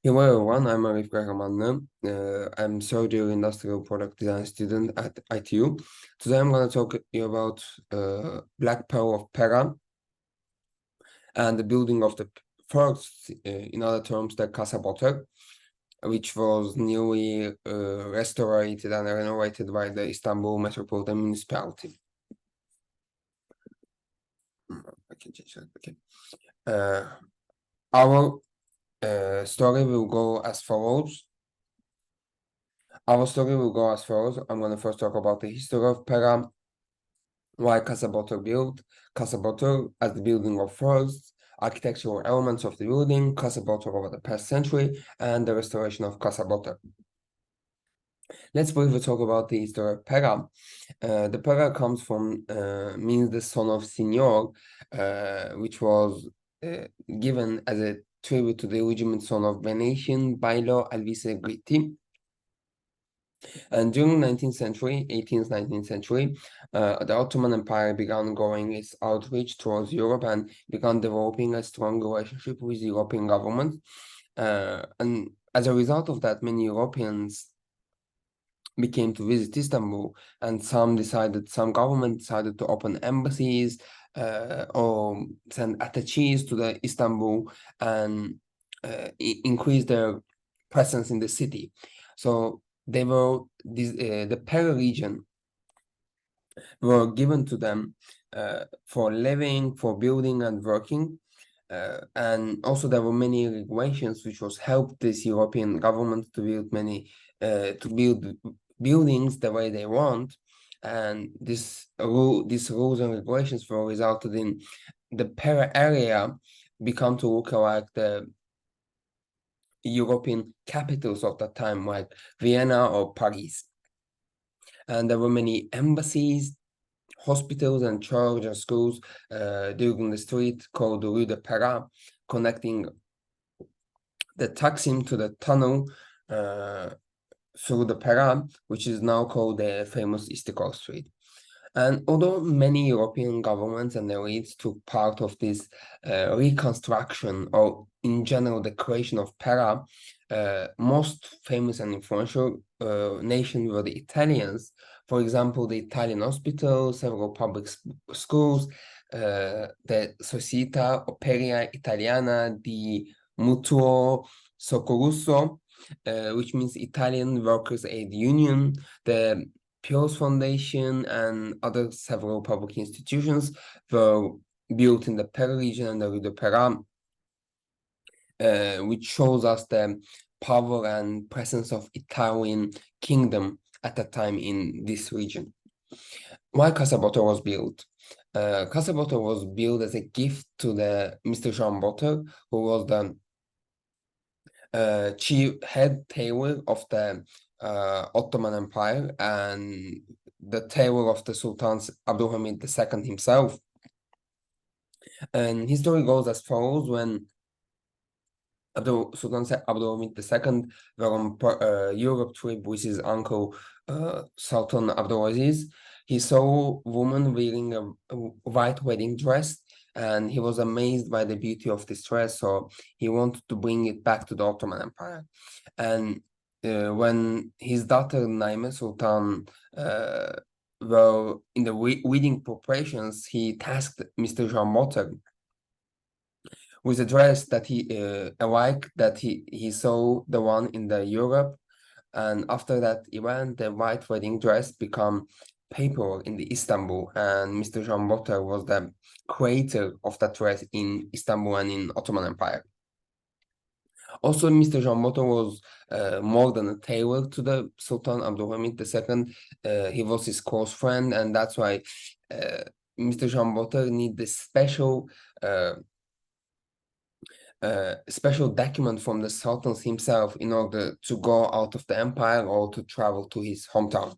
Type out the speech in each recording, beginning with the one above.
Hello everyone, I'm Arif Gahramanli. I'm third year industrial product design student at ITU. Today I'm going to talk to you about Black Pearl of Pera and the building of the first, in other terms, the Casa, which was newly restored and renovated by the Istanbul Metropolitan Municipality. I can change that. Okay. Our story will go as follows. I'm going to first talk about the history of Pera, why Casa built, Casa as the building of first, architectural elements of the building, Casa over the past century, and the restoration of Casa. Let's briefly talk about the history of Pera. The Pera comes from, means the son of Signor, which was given as a tribute to the illegitimate son of Venetian Bailo Alvise Gritti. And during 19th century, 18th, 19th century, the Ottoman Empire began growing its outreach towards Europe and began developing a strong relationship with European governments. And as a result of that, many Europeans became to visit Istanbul, and some governments decided to open embassies or send attaches to the Istanbul and increase their presence in the city. So the Pera region were given to them for living, for building and working. And also there were many regulations which was helped this European government to build buildings the way they want. And these rules and regulations were resulted in the Pera area become to look like the European capitals of that time, like Vienna or Paris. And there were many embassies, hospitals, and churches and schools during the street called the Rue de Pera, connecting the Taksim to the tunnel through the Pera, which is now called the famous Istiklal Street. And although many European governments and elites took part of this reconstruction, or in general the creation of Pera, most famous and influential nations were the Italians. For example, the Italian hospital, several public schools, the Società Operaia Italiana di Mutuo Soccorso, which means Italian Workers' Aid Union, the Pios Foundation, and other several public institutions were built in the Pera region and the Rue de Pera, which shows us the power and presence of Italian kingdom at that time in this region. Why Casa was built? Casa was built as a gift to the Mr. Jean Botter, who was the chief head tailor of the Ottoman Empire and the tailor of the Sultan Abdulhamid II himself. And history goes as follows: when Sultan Abdulhamid II were on Europe trip with his uncle Sultan Abdulaziz, he saw a woman wearing a white wedding dress, and he was amazed by the beauty of this dress, so he wanted to bring it back to the Ottoman Empire. And when his daughter Naime Sultan were in the wedding preparations, he tasked Mr. Jean Motter with a dress that he saw the one in the Europe. And after that event, the white wedding dress became paper in the Istanbul, and Mr. Jean Botter was the creator of that dress in Istanbul and in Ottoman Empire. Also, Mr. Jean Botter was more than a tailor to the Sultan Abdulhamid II. He was his close friend, and that's why Mr. Jean Botter need this special document from the Sultan himself in order to go out of the empire or to travel to his hometown.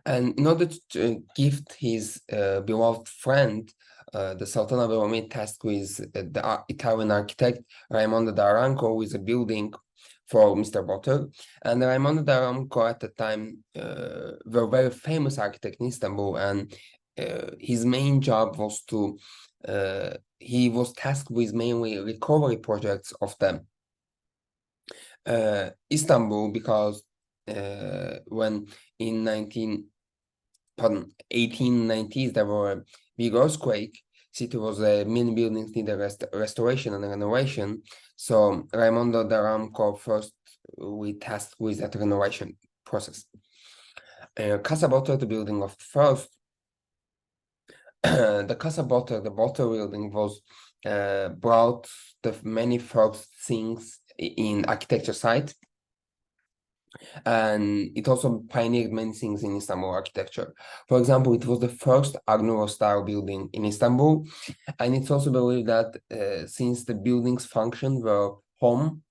And in order to gift his beloved friend, the Sultan Abdulhamid tasked with the Italian architect Raimondo d'Aranco with a building for Mr. Botter. And Raimondo d'Aranco at the time were a very famous architect in Istanbul, and his main job was to he was tasked with mainly recovery projects of the Istanbul, because when in 1890s there were a big earthquake, city was many buildings needed restoration and renovation. So Raimondo de Aramco first we tasked with that renovation process. Casa Borgia, the building of first, the Casa Borgia, the Borgia building was brought the many first things in architecture site, and it also pioneered many things in Istanbul architecture. For example, it was the first Art Nouveau style building in Istanbul, and it's also believed that since the building's function were home,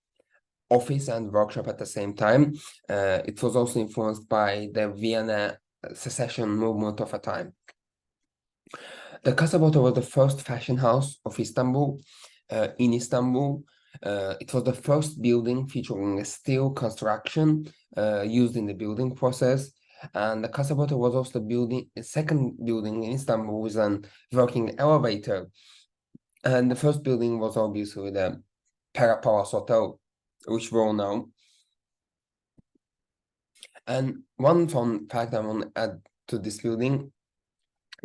office, and workshop at the same time, it was also influenced by the Vienna secession movement of a time. The Casa Borgia was the first fashion house of Istanbul. In Istanbul, it was the first building featuring a steel construction used in the building process. And the Casa Borgia was also the second building in Istanbul with an working elevator. And the first building was obviously the Pera Palace Hotel, which we all know. And one fun fact I want to add to this building,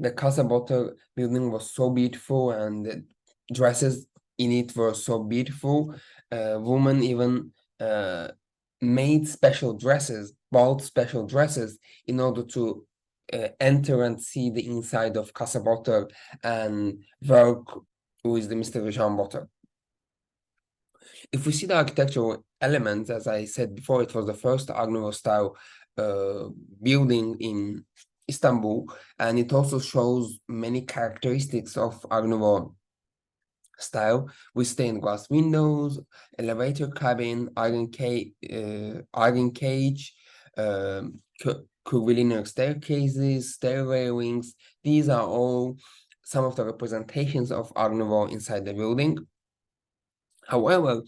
the Casa Borgia building was so beautiful, and the dresses in it were so beautiful. Women even made special dresses, bought special dresses in order to enter and see the inside of Casa Borgia and work with the Mr. Jean Borgia. If we see the architectural elements, as I said before, it was the first Art Nouveau style building in Istanbul, and it also shows many characteristics of Art Nouveau style with stained glass windows, elevator cabin, iron cage, curvilinear staircases, stair railings. These are all some of the representations of Art Nouveau inside the building. However,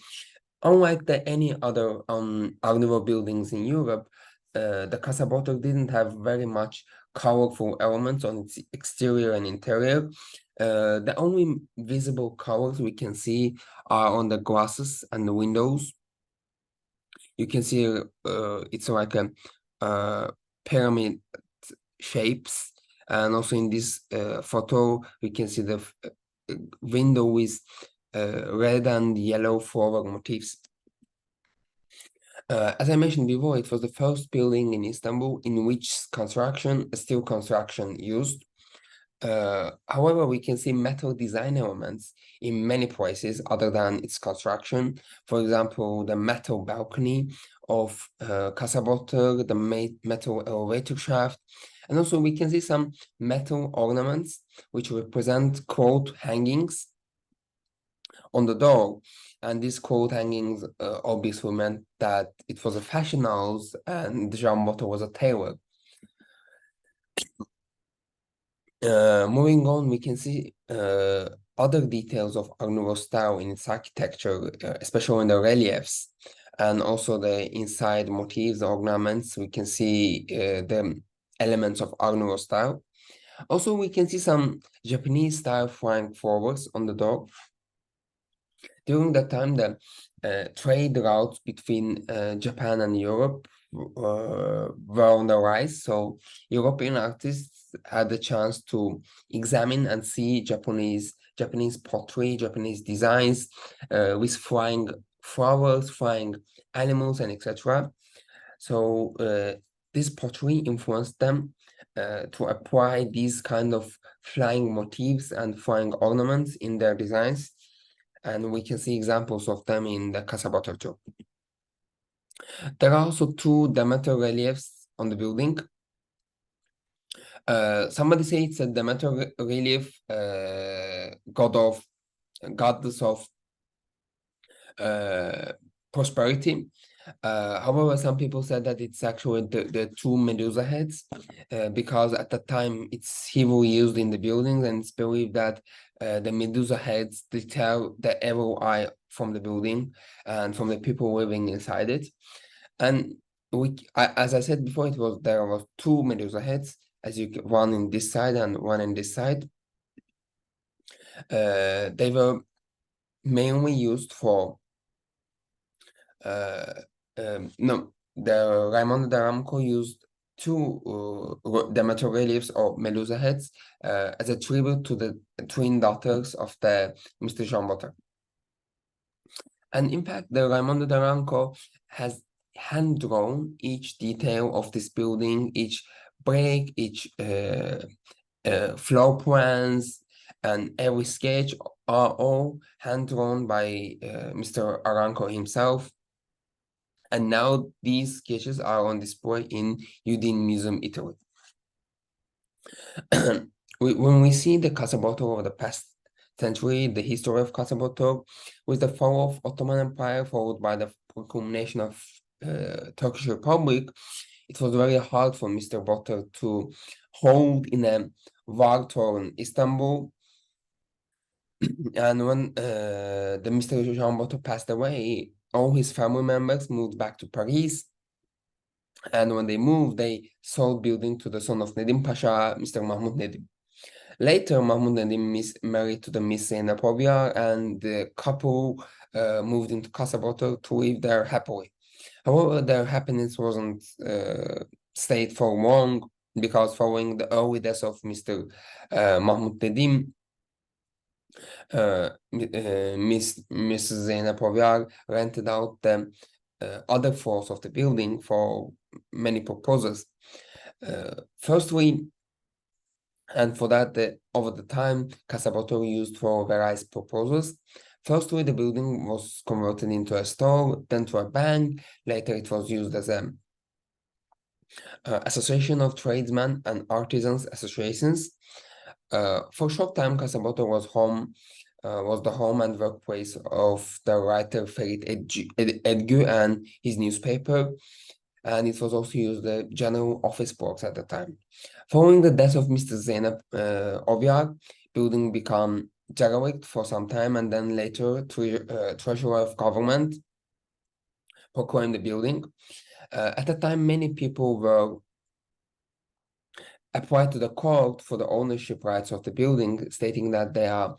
unlike any other Art Nouveau buildings in Europe, the Casa Borgia didn't have very much colorful elements on its exterior and interior. The only visible colors we can see are on the glasses and the windows. You can see it's like a pyramid shapes, and also in this photo we can see the window with red and yellow flower motifs. As I mentioned before, it was the first building in Istanbul in which steel construction used. However, we can see metal design elements in many places other than its construction. For example, the metal balcony of Casa Borgia, the metal elevator shaft, and also we can see some metal ornaments which represent quote hangings on the door. And these quote hangings obviously meant that it was a fashion house and Jean Borgia was a tailor. Moving on, we can see other details of Art Nouveau style in its architecture, especially in the reliefs, and also the inside motifs, ornaments. We can see the elements of Art Nouveau style. Also, we can see some Japanese style flying forwards on the door. During that time, the trade routes between Japan and Europe were on the rise. So European artists had the chance to examine and see Japanese pottery, Japanese designs with flying flowers, flying animals, and etc. So this pottery influenced them to apply these kind of flying motifs and flying ornaments in their designs. And we can see examples of them in the Casa Borgia too. There are also two Demeter reliefs on the building. Somebody say it's a Demeter relief, goddess of prosperity. However, some people said that it's actually the two Medusa heads, because at the time it's heavily used in the buildings, and it's believed that the Medusa heads tell the evil eye from the building and from the people living inside it. And as I said before, there was two Medusa heads, one in this side and one in this side. They were mainly used for No, the Raimondo d'Aramco used two Demeter reliefs or Medusa heads as a tribute to the twin daughters of the Mr. Jean Botter. And in fact, the Raimondo d'Aramco has hand-drawn each detail of this building, each break, each floor plans, and every sketch are all hand-drawn by Mr. Aranco himself. And now these sketches are on display in Udine Museum, Italy. When we see the Casa Botor of the past century, the history of Casa Botor, with the fall of Ottoman Empire followed by the culmination of Turkish Republic, it was very hard for Mr. Botor to hold in a war-torn Istanbul. And when the Mr. Jean Botor passed away, all his family members moved back to Paris. And when they moved, they sold building to the son of Nedim Pasha, Mr. Mahmud Nedim. Later, Mahmud Nedim married to the Miss Zeynep Obyar, and the couple moved into Casablanca to live there happily. However, their happiness wasn't stayed for long, because following the early death of Mr. Mahmud Nedim, Miss Zeynep Obyar rented out the other floors of the building for many purposes. Firstly, and for that, over the time, Casa Botor used for various purposes. Firstly, the building was converted into a store, then to a bank. Later, it was used as a association of tradesmen and artisans associations. For a short time, Casa Botor was the home and workplace of the writer Ferit Edgü and his newspaper, and it was also used as general office blocks at the time. Following the death of Mr. Zeynep Obyar, building became derelict for some time, and then later Treasurer of Government proclaimed the building. At the time, many people were applied to the court for the ownership rights of the building, stating that they are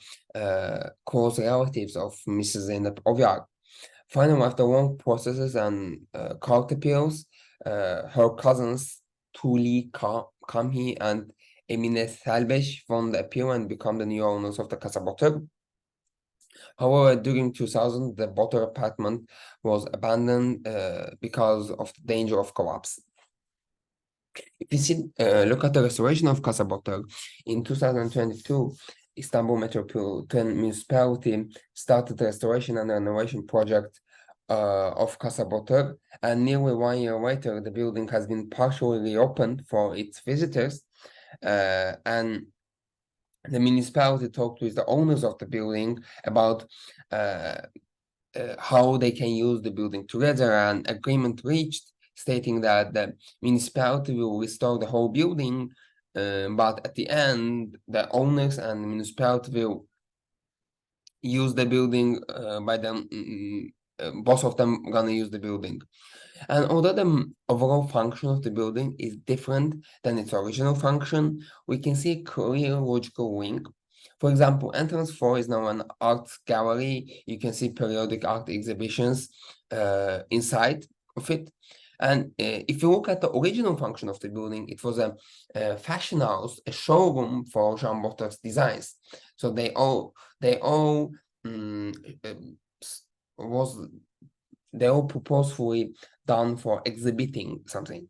close relatives of Mrs. Zeynep Ovyar. Finally, after long processes and court appeals, her cousins Tuli Kamhi and Emine Selbeş won the appeal and become the new owners of the Casa Botter. However, during 2000, the Botter apartment was abandoned because of the danger of collapse. If you see, look at the restoration of Casa Botter in 2022, Istanbul Metropolitan Municipality started the restoration and renovation project of Casa Botter, and nearly 1 year later, the building has been partially reopened for its visitors, and the municipality talked with the owners of the building about how they can use the building together, and agreement reached stating that the municipality will restore the whole building, but at the end, the owners and the municipality will use the building by them. Both of them gonna use the building. And although the overall function of the building is different than its original function, we can see a clear logical link. For example, entrance 4 is now an art gallery. You can see periodic art exhibitions inside of it. And if you look at the original function of the building, it was a fashion house, a showroom for Jean Botter's designs. So they all purposefully done for exhibiting something.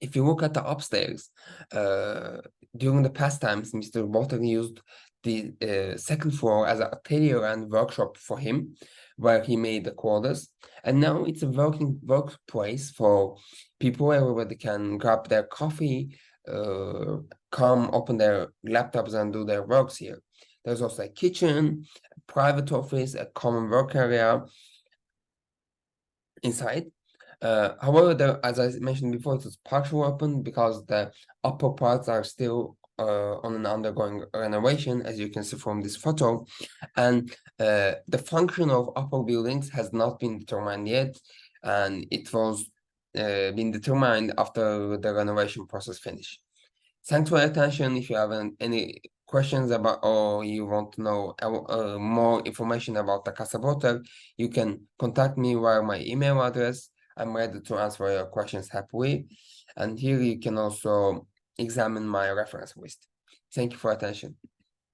If you look at the upstairs, during the past times, Mr. Botter used the second floor as an atelier and workshop for him, where he made the quarters. And now it's a working workplace for people. Everybody can grab their coffee, come open their laptops and do their works here. There's also a kitchen, a private office, a common work area inside. However, as I mentioned before, it was partially open because the upper parts are still on an undergoing renovation, as you can see from this photo. And the function of upper buildings has not been determined yet, and it was been determined after the renovation process finished. Thanks for your attention. If you have any questions about, or you want to know more information about the Casa bottle, you can contact me via my email address. I'm ready to answer your questions happily. And here you can also examine my reference list. Thank you for attention.